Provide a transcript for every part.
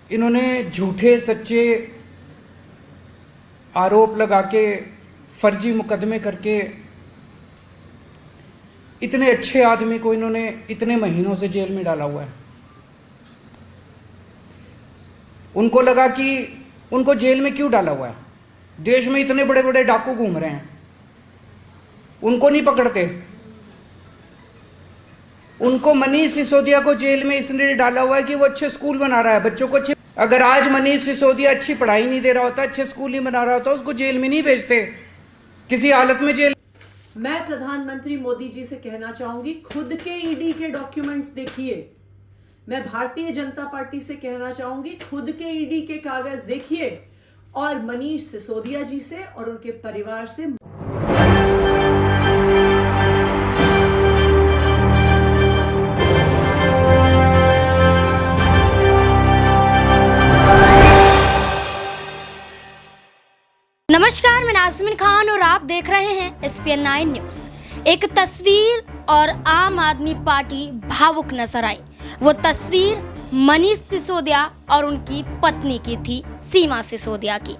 इन्होंने झूठे सच्चे आरोप लगा के फर्जी मुकदमे करके इतने अच्छे आदमी को इन्होंने इतने महीनों से जेल में डाला हुआ है। उनको लगा कि उनको जेल में क्यों डाला हुआ है, देश में इतने बड़े बड़े डाकू घूम रहे हैं, उनको नहीं पकड़ते। उनको मनीष सिसोदिया को जेल में इसलिए डाला हुआ है कि वो अच्छे स्कूल बना रहा है, बच्चों को अच्छे। अगर आज मनीष सिसोदिया अच्छी पढ़ाई नहीं दे रहा होता, अच्छे स्कूल नहीं बना रहा होता, उसको जेल में नहीं भेजते, किसी हालत में जेल। मैं प्रधानमंत्री मोदी जी से कहना चाहूंगी, खुद के ईडी के डॉक्यूमेंट्स देखिए। मैं भारतीय जनता पार्टी से कहना चाहूंगी, खुद के ईडी के कागज देखिए और मनीष सिसोदिया जी से और उनके परिवार से। नमस्कार, मैं नाज़मीन खान और आप देख रहे हैं SPN9 न्यूज। एक तस्वीर और आम आदमी पार्टी भावुक नजर आई। वो तस्वीर मनीष सिसोदिया और उनकी पत्नी की थी, सीमा सिसोदिया की।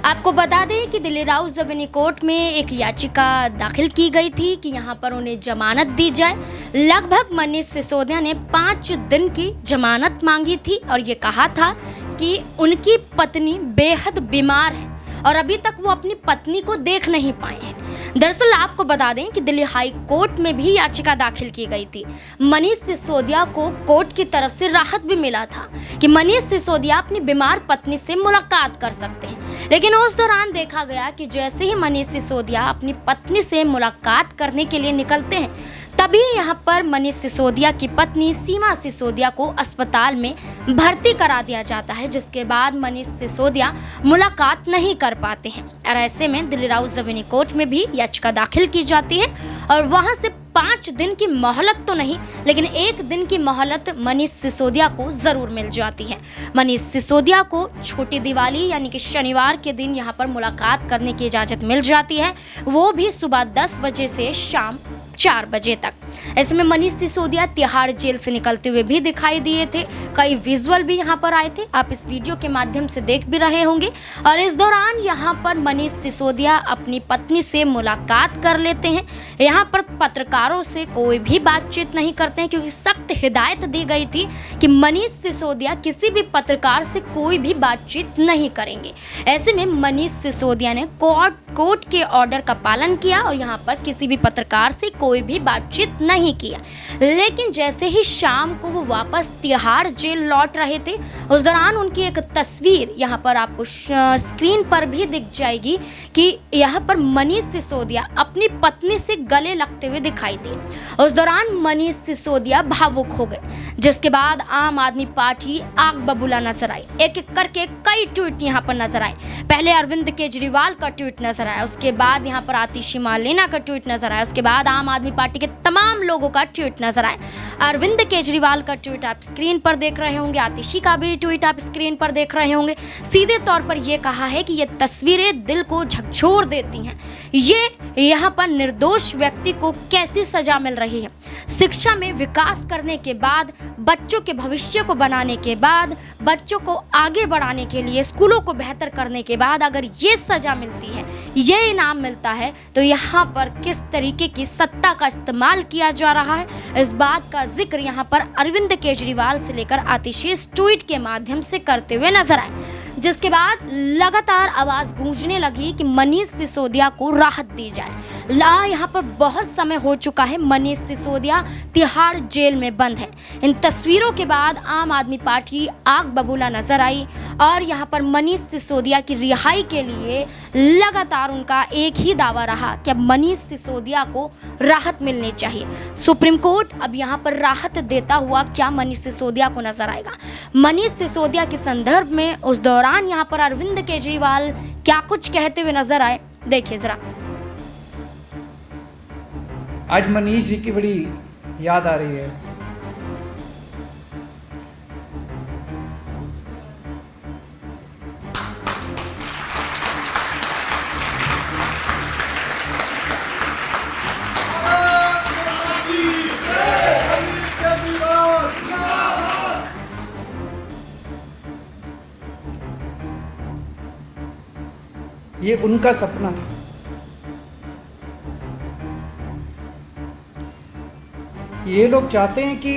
आपको बता दें कि दिल्ली राउस जवेनी कोर्ट में एक याचिका दाखिल की गई थी कि यहां पर उन्हें जमानत दी जाए। लगभग मनीष सिसोदिया ने 5 दिन की जमानत मांगी थी और ये कहा था कि उनकी पत्नी बेहद बीमार है और अभी तक वो अपनी पत्नी को देख नहीं पाए हैं। दरअसल आपको बता दें कि दिल्ली हाई कोर्ट में भी याचिका दाखिल की गई थी। मनीष सिसोदिया को कोर्ट की तरफ से राहत भी मिला था कि मनीष सिसोदिया अपनी बीमार पत्नी से मुलाकात कर सकते हैं, लेकिन उस दौरान देखा गया कि जैसे ही मनीष सिसोदिया अपनी पत्नी से मुलाकात करने के लिए निकलते हैं, तभी यहाँ पर मनीष सिसोदिया की पत्नी सीमा सिसोदिया को अस्पताल में भर्ती करा दिया जाता है, जिसके बाद मनीष सिसोदिया मुलाकात नहीं कर पाते हैं। और ऐसे में दिल्ली राउस जवेनी कोर्ट में भी याचिका दाखिल की जाती है और वहां से 5 दिन की मोहलत तो नहीं, लेकिन 1 दिन की मोहलत मनीष सिसोदिया को जरूर मिल जाती है। मनीष सिसोदिया को छोटी दिवाली यानी कि शनिवार के दिन यहाँ पर मुलाकात करने की इजाज़त मिल जाती है, वो भी सुबह 10 बजे से शाम 4 बजे तक। ऐसे में मनीष सिसोदिया तिहाड़ जेल से निकलते हुए भी दिखाई दिए थे। कई विजुअल भी यहाँ पर आए थे, आप इस वीडियो के माध्यम से देख भी रहे होंगे। और इस दौरान यहाँ पर मनीष सिसोदिया अपनी पत्नी से मुलाकात कर लेते हैं। यहाँ पर पत्रकारों से कोई भी बातचीत नहीं करते हैं, क्योंकि सख्त हिदायत दी गई थी कि मनीष सिसोदिया किसी भी पत्रकार से कोई भी बातचीत नहीं करेंगे। ऐसे में मनीष सिसोदिया ने कोर्ट के ऑर्डर का पालन किया और यहाँ पर किसी भी पत्रकार से कोई भी बातचीत नहीं किया। लेकिन जैसे ही शाम को वो वापस तिहाड़ जेल लौट रहे थे, उस दौरान उनकी एक तस्वीर यहाँ पर आपको स्क्रीन पर भी दिख जाएगी कि यहाँ पर मनीष सिसोदिया अपनी पत्नी से गले लगते हुए दिखाई दिए। उस दौरान मनीष सिसोदिया भावुक हो गए, जिसके बाद आम आदमी पार्टी आग बबूला नजर आई। एक एक करके कई ट्वीट यहाँ पर नजर आए। पहले अरविंद केजरीवाल का ट्वीट नजर आया, उसके बाद यहाँ पर आतिशी मालेना का ट्वीट नजर आया, उसके बाद आम आदमी पार्टी के तमाम लोगों का ट्वीट नजर आया। अरविंद केजरीवाल का ट्वीट आप स्क्रीन पर देख रहे होंगे, आतिशी का भी ट्वीट आप स्क्रीन पर देख रहे होंगे। सीधे तौर पर यह कहा है कि ये तस्वीरें दिल को झकझोर देती हैं। ये यहाँ पर निर्दोष व्यक्ति को कैसी सजा मिल रही है। शिक्षा में विकास करने के बाद, बच्चों के भविष्य को बनाने के बाद, बच्चों को आगे बढ़ाने के लिए स्कूलों को बेहतर करने के बाद अगर ये सजा मिलती है, ये इनाम मिलता है, तो यहाँ पर किस तरीके की सत्ता का इस्तेमाल किया जा रहा है, इस बात का जिक्र यहाँ पर अरविंद केजरीवाल से लेकर आतिशी इस ट्वीट के माध्यम से करते हुए नजर आए। जिसके बाद लगातार आवाज गूंजने लगी कि मनीष सिसोदिया को राहत दी जाए। यहाँ पर बहुत समय हो चुका है, मनीष सिसोदिया तिहाड़ जेल में बंद है। इन तस्वीरों के बाद आम आदमी पार्टी आग बबूला नजर आई और यहाँ पर मनीष सिसोदिया की रिहाई के लिए लगातार उनका एक ही दावा रहा कि अब मनीष सिसोदिया को राहत मिलनी चाहिए। सुप्रीम कोर्ट अब यहाँ पर राहत देता हुआ क्या मनीष सिसोदिया को नजर आएगा। मनीष सिसोदिया के संदर्भ में उस दौरान यहाँ पर अरविंद केजरीवाल क्या कुछ कहते हुए नजर आए, देखिए जरा। आज मनीष जी की बड़ी याद आ रही है। ये उनका सपना था। ये लोग चाहते हैं कि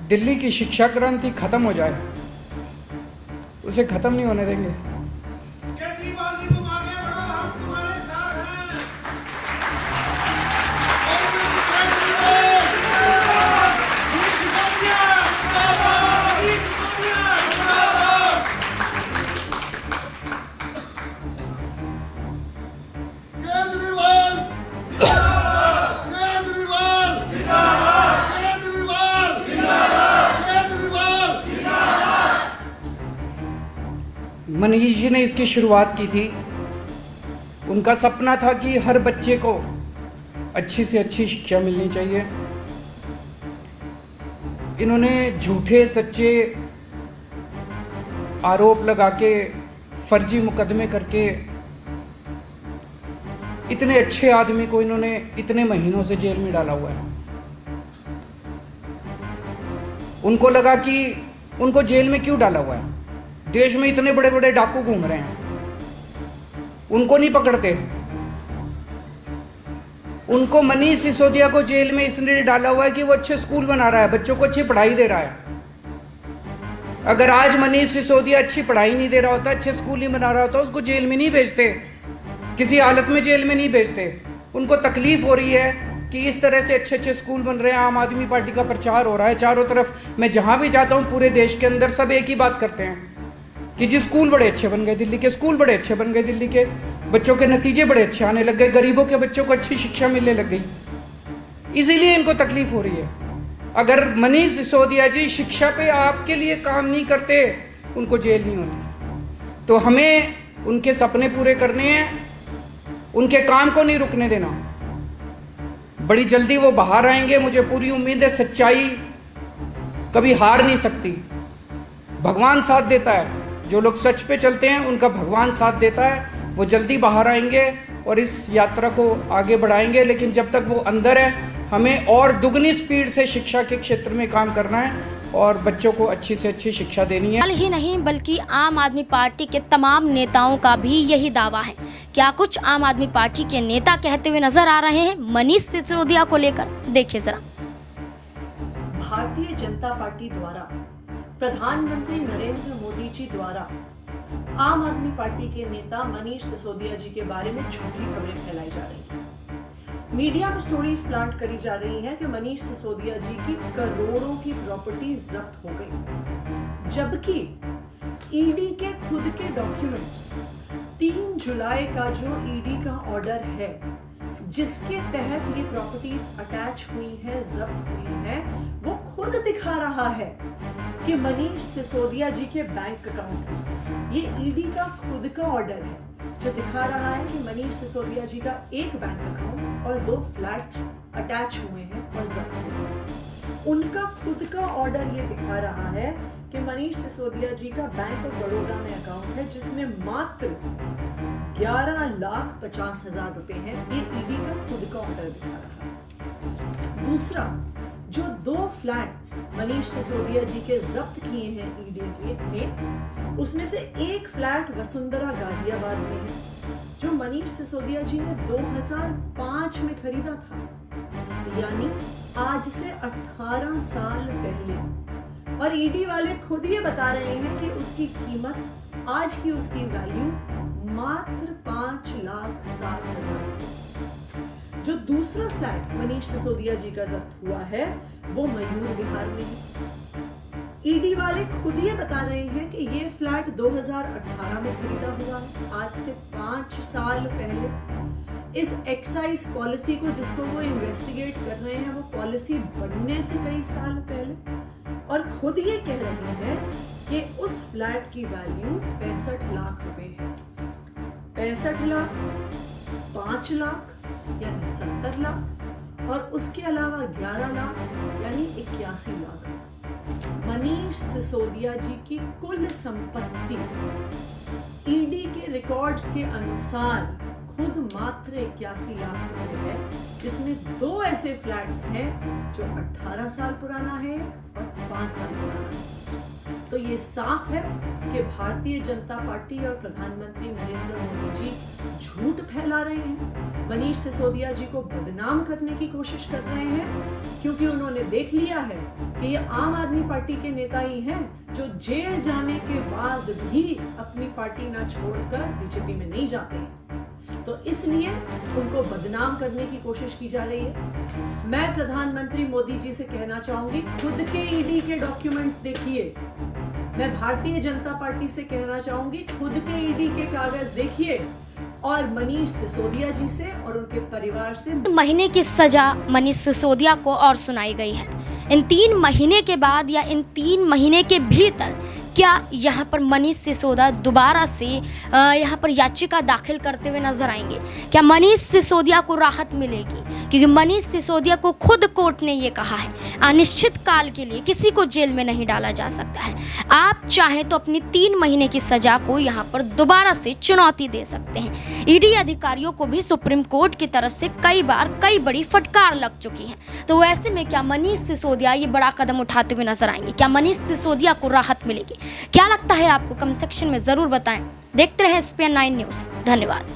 दिल्ली की शिक्षा क्रांति खत्म हो जाए, उसे खत्म नहीं होने देंगे। केजरीवाल जी तुम आगे बढ़ो, हम तुम्हारे साथ हैं। केजरीवाल केजरीवाल केजरीवाल केजरीवाल। मनीष जी ने इसकी शुरुआत की थी। उनका सपना था कि हर बच्चे को अच्छी से अच्छी शिक्षा मिलनी चाहिए। इन्होंने झूठे सच्चे आरोप लगा के, फर्जी मुकदमे करके इतने अच्छे आदमी को इन्होंने इतने महीनों से जेल में डाला हुआ है। उनको लगा कि उनको जेल में क्यों डाला हुआ है, देश में इतने बड़े बड़े डाकू घूम रहे हैं, उनको नहीं पकड़ते। उनको मनीष सिसोदिया को जेल में इसलिए डाला हुआ है कि वो अच्छे स्कूल बना रहा है, बच्चों को अच्छी पढ़ाई दे रहा है। अगर आज मनीष सिसोदिया अच्छी पढ़ाई नहीं दे रहा होता, अच्छे स्कूल नहीं बना रहा होता, उसको जेल में नहीं भेजते, किसी हालत में जेल में नहीं भेजते। उनको तकलीफ हो रही है कि इस तरह से अच्छे अच्छे स्कूल बन रहे हैं, आम आदमी पार्टी का प्रचार हो रहा है चारों तरफ। मैं जहां भी जाता हूं पूरे देश के अंदर सब एक ही बात करते हैं कि जी स्कूल बड़े अच्छे बन गए, दिल्ली के स्कूल बड़े अच्छे बन गए, दिल्ली के बच्चों के नतीजे बड़े अच्छे आने लग गए, गरीबों के बच्चों को अच्छी शिक्षा मिलने लग गई। इसीलिए इनको तकलीफ हो रही है। अगर मनीष सिसोदिया जी शिक्षा पे आपके लिए काम नहीं करते, उनको जेल नहीं होती। तो हमें उनके सपने पूरे करने हैं, उनके काम को नहीं रुकने देना। बड़ी जल्दी वो बाहर आएंगे, मुझे पूरी उम्मीद है। सच्चाई कभी हार नहीं सकती, भगवान साथ देता है। जो लोग सच पे चलते हैं उनका भगवान साथ देता है। वो जल्दी बाहर आएंगे और इस यात्रा को आगे बढ़ाएंगे। लेकिन जब तक वो अंदर है, हमें और दुगनी स्पीड से शिक्षा के क्षेत्र में काम करना है और बच्चों को अच्छी से अच्छी शिक्षा देनी है। हाल ही नहीं बल्कि आम आदमी पार्टी के तमाम नेताओं का भी यही दावा है। क्या कुछ आम आदमी पार्टी के नेता कहते हुए नजर आ रहे हैं मनीष सिसोदिया को लेकर, देखिए जरा। भारतीय जनता पार्टी द्वारा प्रधानमंत्री नरेंद्र मोदी जी द्वारा आम आदमी पार्टी के नेता मनीष सिसोदिया जी के बारे में झूठी खबरें फैलाई जा रही हैं। मीडिया में स्टोरीज प्लांट करी जा रही हैं कि मनीष सिसोदिया जी की करोड़ों की प्रॉपर्टी जब्त हो गई, जबकि ईडी के खुद के डॉक्यूमेंट्स 3 जुलाई का जो ईडी का ऑर्डर है जिसके तहत ये प्रॉपर्टीज अटैच हुई है, जब्त हुई है, वो खुद दिखा रहा है कि मनीष सिसोदिया जी के बैंक अकाउंट, ये ईडी का खुद का ऑर्डर है जो दिखा रहा है कि मनीष सिसोदिया जी का एक बैंक अकाउंट और 2 फ्लैट्स अटैच हुए हैं और जब्त हुए हैं। उनका खुद का ऑर्डर ये दिखा रहा है कि मनीष सिसोदिया जी का बैंक ऑफ बड़ौदा में अकाउंट है जिसमें मात्र 11,50,000 रुपए हैं। ये ईडी का खुद का ऑर्डर दिखा रहा है। दूसरा, जो 2 फ्लैट्स मनीष सिसोदिया जी के जब्त किए हैं ईडी के में, उसमें से एक फ्लैट वसुंधरा गाजियाबाद में है जो मनीष सिसोदिया जी ने 2005 में खरीदा था, यानी आज से 18 साल पहले। और ईडी वाले खुद ये बता रहे हैं कि उसकी कीमत, आज की उसकी वैल्यू मात्र 5,07,000। जो दूसरा फ्लैट मनीष सिसोदिया जी का जब्त हुआ है वो मयूर विहार में है। ईडी वाले खुद ये बता रहे हैं कि ये फ्लैट 2018 में खरीदा हुआ है, आज से 5 साल पहले। इस एक्साइज पॉलिसी को जिसको वो इन्वेस्टिगेट कर रहे हैं, वो पॉलिसी बनने से कई साल पहले। और खुद ये कह रहे हैं कि उस फ्लैट की वैल्यू 65 लाख रुपए है। 65 लाख, 5 लाख यानी 70 लाख और उसके अलावा 11 लाख यानी 81 लाख मनीष सिसोदिया जी की कुल संपत्ति ईडी के रिकॉर्ड्स के अनुसार खुद मात्र 81 लाख रुपए है, जिसमें 2 ऐसे फ्लैट्स हैं जो 18 साल पुराना है और 5 साल पुराना है। तो ये साफ है कि भारतीय जनता पार्टी और प्रधानमंत्री नरेंद्र मोदी जी झूठ फैला रहे हैं, मनीष सिसोदिया जी को बदनाम करने की कोशिश कर रहे हैं, क्योंकि उन्होंने देख लिया है कि ये आम आदमी पार्टी के नेता ही हैं जो जेल जाने के बाद भी अपनी पार्टी ना छोड़कर बीजेपी में नहीं जाते हैं। तो इसलिए उनको बदनाम करने की कोशिश की जा रही है। मैं प्रधानमंत्री मोदी जी से कहना चाहूंगी, खुद के ईडी के डॉक्यूमेंट्स देखिए। मैं भारतीय जनता पार्टी से कहना चाहूंगी, खुद के ईडी के कागज देखिए और मनीष सिसोदिया जी से और उनके परिवार से महीने की सजा मनीष सिसोदिया को और सुनाई गई है। इन 3 महीने के बाद या इन 3 महीने के भीतर क्या यहाँ पर मनीष सिसोदिया दोबारा से यहाँ पर याचिका दाखिल करते हुए नजर आएंगे? क्या मनीष सिसोदिया को राहत मिलेगी? क्योंकि मनीष सिसोदिया को खुद कोर्ट ने ये कहा है, अनिश्चित काल के लिए किसी को जेल में नहीं डाला जा सकता है। आप चाहें तो अपनी 3 महीने की सजा को यहाँ पर दोबारा से चुनौती दे सकते हैं। ईडी अधिकारियों को भी सुप्रीम कोर्ट की तरफ से कई बड़ी फटकार लग चुकी है। तो ऐसे में क्या मनीष सिसोदिया ये बड़ा कदम उठाते हुए नजर आएंगे? क्या मनीष सिसोदिया को राहत मिलेगी? क्या लगता है आपको? कमेंट सेक्शन में जरूर बताएं। देखते रहें SPN9 न्यूज़। धन्यवाद।